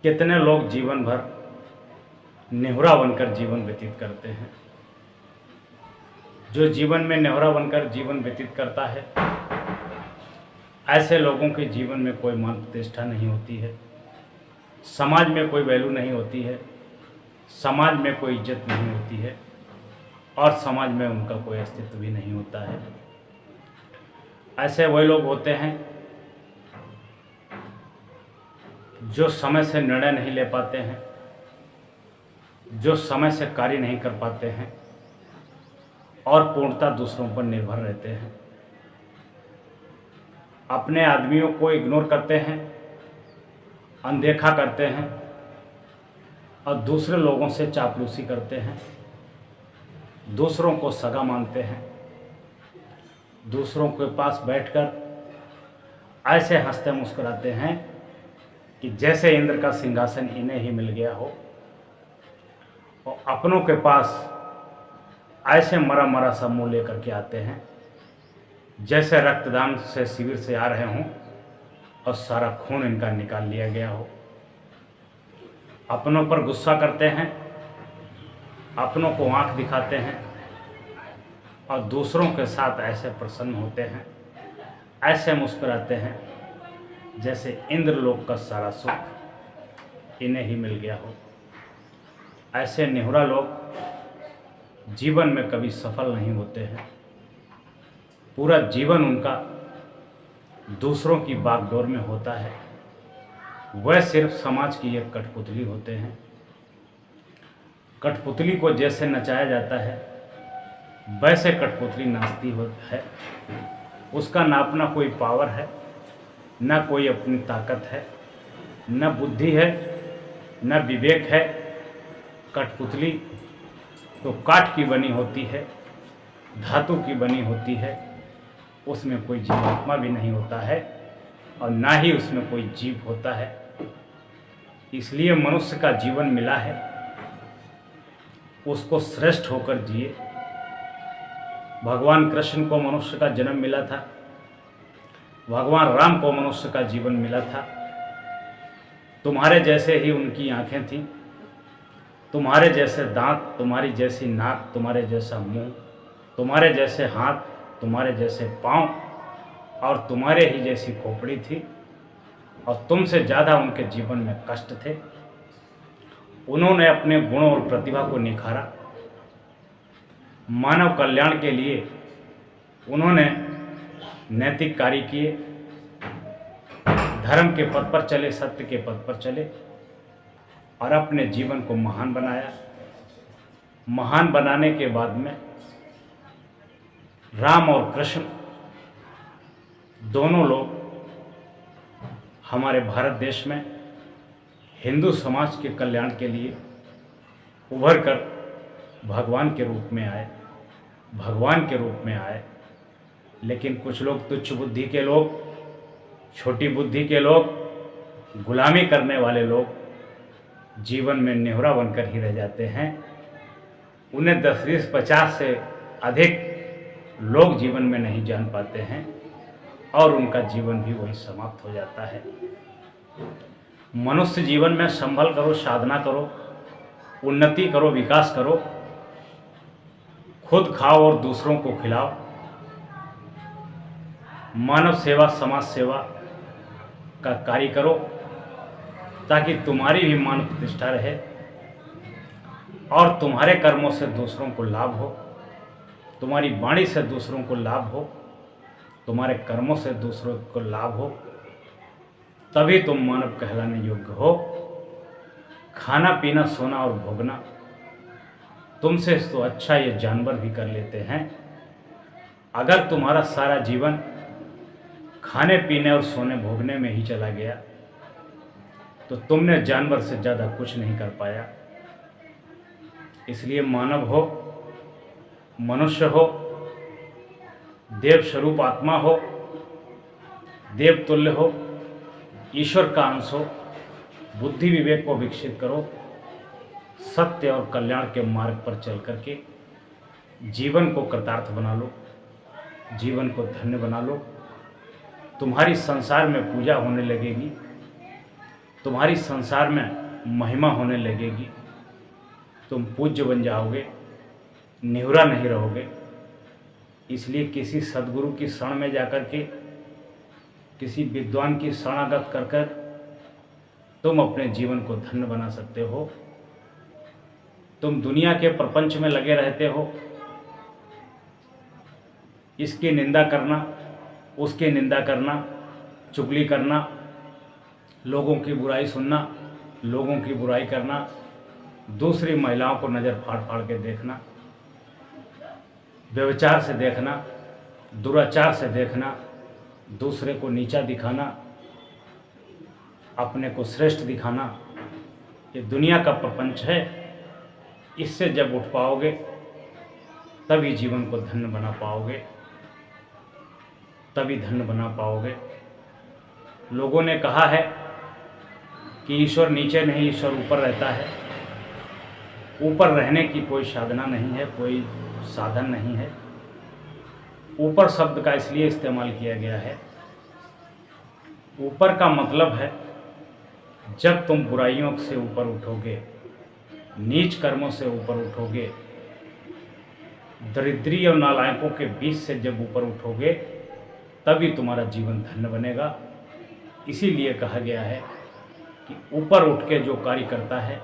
कितने लोग जीवन भर नेहुरा बनकर जीवन व्यतीत करते हैं। जो जीवन में नेहुरा बनकर जीवन व्यतीत करता है, ऐसे लोगों के जीवन में कोई मान प्रतिष्ठा नहीं होती है, समाज में कोई वैल्यू नहीं होती है, समाज में कोई इज्जत नहीं होती है और समाज में उनका कोई अस्तित्व भी नहीं होता है। ऐसे वही लोग होते हैं जो समय से निर्णय नहीं ले पाते हैं, जो समय से कार्य नहीं कर पाते हैं और पूर्णतः दूसरों पर निर्भर रहते हैं। अपने आदमियों को इग्नोर करते हैं, अनदेखा करते हैं और दूसरे लोगों से चापलूसी करते हैं, दूसरों को सगा मानते हैं, दूसरों के पास बैठकर ऐसे हंसते मुस्कुराते हैं कि जैसे इंद्र का सिंहासन इन्हें ही मिल गया हो, और अपनों के पास ऐसे मरा मरा सब मुँह लेकर के आते हैं जैसे रक्तदान से शिविर से आ रहे हों और सारा खून इनका निकाल लिया गया हो। अपनों पर गुस्सा करते हैं, अपनों को आंख दिखाते हैं और दूसरों के साथ ऐसे प्रसन्न होते हैं, ऐसे मुस्कुराते हैं जैसे इंद्रलोक का सारा सुख इन्हें ही मिल गया हो। ऐसे नेहुरा लोग जीवन में कभी सफल नहीं होते हैं। पूरा जीवन उनका दूसरों की बागडोर में होता है। वह सिर्फ समाज की एक कठपुतली होते हैं। कठपुतली को जैसे नचाया जाता है वैसे कठपुतली नाचती है। उसका ना अपना कोई पावर है, ना कोई अपनी ताकत है, न बुद्धि है, न विवेक है। कठपुतली तो काठ की बनी होती है, धातु की बनी होती है, उसमें कोई जीवात्मा भी नहीं होता है और ना ही उसमें कोई जीव होता है। इसलिए मनुष्य का जीवन मिला है, उसको श्रेष्ठ होकर जिए। भगवान कृष्ण को मनुष्य का जन्म मिला था, भगवान राम को मनुष्य का जीवन मिला था। तुम्हारे जैसे ही उनकी आंखें थीं, तुम्हारे जैसे दांत, तुम्हारी जैसी नाक, तुम्हारे जैसा मुंह, तुम्हारे जैसे हाथ, तुम्हारे जैसे पाँव और तुम्हारे ही जैसी खोपड़ी थी और तुमसे ज़्यादा उनके जीवन में कष्ट थे। उन्होंने अपने गुणों और प्रतिभा को निखारा। मानव कल्याण के लिए उन्होंने नैतिक कार्य किए, धर्म के पथ पर चले, सत्य के पथ पर चले और अपने जीवन को महान बनाया। महान बनाने के बाद में राम और कृष्ण दोनों लोग हमारे भारत देश में हिंदू समाज के कल्याण के लिए उभर कर भगवान के रूप में आए, भगवान के रूप में आए। लेकिन कुछ लोग तुच्छ बुद्धि के लोग, छोटी बुद्धि के लोग, गुलामी करने वाले लोग जीवन में नेहुरा बनकर ही रह जाते हैं। उन्हें 10, 20, 50 से अधिक लोग जीवन में नहीं जान पाते हैं और उनका जीवन भी वहीं समाप्त हो जाता है। मनुष्य जीवन में संभल करो, साधना करो, उन्नति करो, विकास करो, खुद खाओ और दूसरों को खिलाओ। मानव सेवा, समाज सेवा का कार्य करो ताकि तुम्हारी भी मान प्रतिष्ठा रहे और तुम्हारे कर्मों से दूसरों को लाभ हो, तुम्हारी वाणी से दूसरों को लाभ हो, तुम्हारे कर्मों से दूसरों को लाभ हो, तभी तुम मानव कहलाने योग्य हो। खाना पीना, सोना और भोगना तुमसे तो अच्छा ये जानवर भी कर लेते हैं। अगर तुम्हारा सारा जीवन खाने पीने और सोने भोगने में ही चला गया तो तुमने जानवर से ज़्यादा कुछ नहीं कर पाया। इसलिए मानव हो, मनुष्य हो, देव स्वरूप आत्मा हो, देवतुल्य हो, ईश्वर का अंश हो, बुद्धि विवेक को विकसित करो, सत्य और कल्याण के मार्ग पर चल करके जीवन को कृतार्थ बना लो, जीवन को धन्य बना लो। तुम्हारी संसार में पूजा होने लगेगी, तुम्हारी संसार में महिमा होने लगेगी, तुम पूज्य बन जाओगे, निहुरा नहीं रहोगे। इसलिए किसी सद्गुरु की शरण में जाकर के, किसी विद्वान की शरणागत कर कर तुम अपने जीवन को धन्य बना सकते हो। तुम दुनिया के प्रपंच में लगे रहते हो, इसकी निंदा करना, उसकी निंदा करना, चुगली करना, लोगों की बुराई सुनना, लोगों की बुराई करना, दूसरी महिलाओं को नज़र फाड़ फाड़ के देखना, व्यभिचार से देखना, दुराचार से देखना, दूसरे को नीचा दिखाना, अपने को श्रेष्ठ दिखाना, ये दुनिया का प्रपंच है। इससे जब उठ पाओगे तभी जीवन को धन्य बना पाओगे, तभी धन्य बना पाओगे। लोगों ने कहा है कि ईश्वर नीचे नहीं, ईश्वर ऊपर रहता है। ऊपर रहने की कोई साधना नहीं है, कोई साधन नहीं है। ऊपर शब्द का इसलिए इस्तेमाल किया गया है, ऊपर का मतलब है जब तुम बुराइयों से ऊपर उठोगे, नीच कर्मों से ऊपर उठोगे, दरिद्री और नालायकों के बीच से जब ऊपर उठोगे, तभी तुम्हारा जीवन धन्य बनेगा। इसीलिए कहा गया है कि ऊपर उठ के जो कार्य करता है